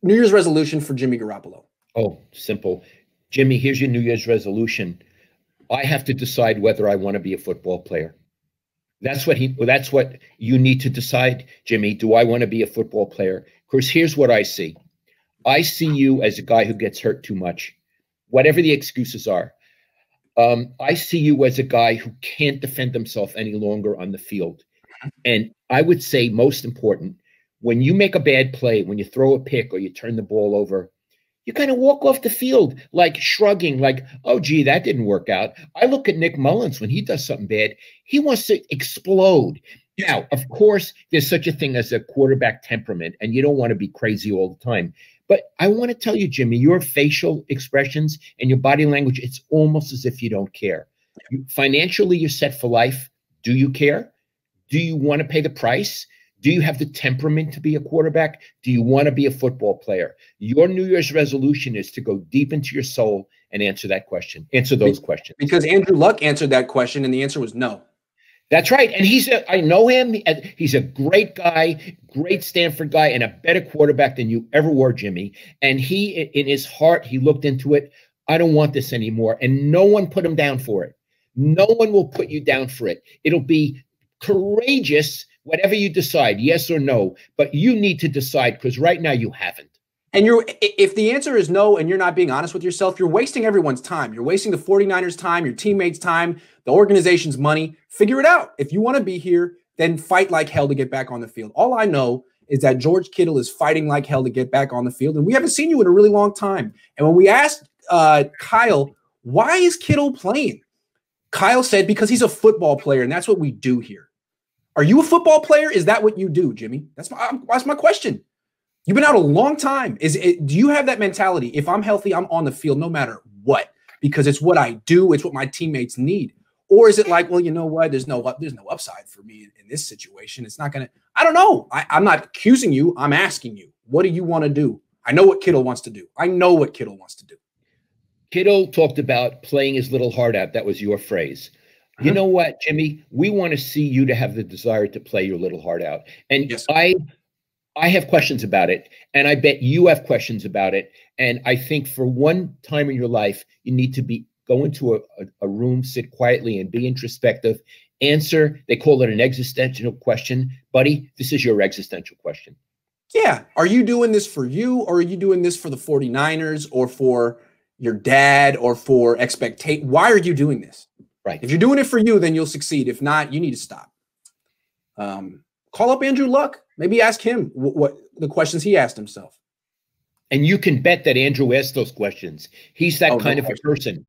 New Year's resolution for Jimmy Garoppolo. Oh, simple. Jimmy, here's your New Year's resolution. I have to decide whether I want to be a football player. That's what you need to decide, Jimmy. Do I want to be a football player? Of course, here's what I see. I see you as a guy who gets hurt too much, whatever the excuses are. I see you as a guy who can't defend himself any longer on the field. And I would say most important, when you make a bad play, when you throw a pick or you turn the ball over, you kind of walk off the field like shrugging, like, oh, gee, that didn't work out. I look at Nick Mullins when he does something bad. He wants to explode. Now, of course, there's such a thing as a quarterback temperament, and you don't want to be crazy all the time. But I want to tell you, Jimmy, your facial expressions and your body language, it's almost as if you don't care. Financially, you're set for life. Do you care? Do you want to pay the price? Do you have the temperament to be a quarterback? Do you want to be a football player? Your New Year's resolution is to go deep into your soul and answer that question. Answer those questions. Because Andrew Luck answered that question, and the answer was no. That's right. And I know him. He's a great guy, great Stanford guy, and a better quarterback than you ever were, Jimmy. And he, in his heart, he looked into it. I don't want this anymore. And no one put him down for it. No one will put you down for it. It'll be courageous, whatever you decide, yes or no. But you need to decide, because right now you haven't. And if the answer is no and you're not being honest with yourself, you're wasting everyone's time. You're wasting the 49ers' time, your teammates' time, the organization's money. Figure it out. If you want to be here, then fight like hell to get back on the field. All I know is that George Kittle is fighting like hell to get back on the field, and we haven't seen you in a really long time. And when we asked Kyle, why is Kittle playing? Kyle said, because he's a football player, and that's what we do here. Are you a football player? Is that what you do, Jimmy? That's my question. You've been out a long time. Do you have that mentality? If I'm healthy, I'm on the field no matter what, because it's what I do. It's what my teammates need. Or is it like, well, you know what? There's no upside for me in this situation. It's not going to, I don't know. I'm not accusing you. I'm asking you, what do you want to do? I know what Kittle wants to do. I know what Kittle wants to do. Kittle talked about playing his little heart out. That was your phrase. You know what, Jimmy? We want to see you to have the desire to play your little heart out. And yes, I have questions about it, and I bet you have questions about it. And I think for one time in your life, you need to go into a room, sit quietly, and be introspective. Answer. They call it an existential question. Buddy, this is your existential question. Yeah. Are you doing this for you, or are you doing this for the 49ers or for your dad or for expectation? Why are you doing this? Right. If you're doing it for you, then you'll succeed. If not, you need to stop. Call up Andrew Luck. Maybe ask him what the questions he asked himself. And you can bet that Andrew asked those questions. He's that kind of a person.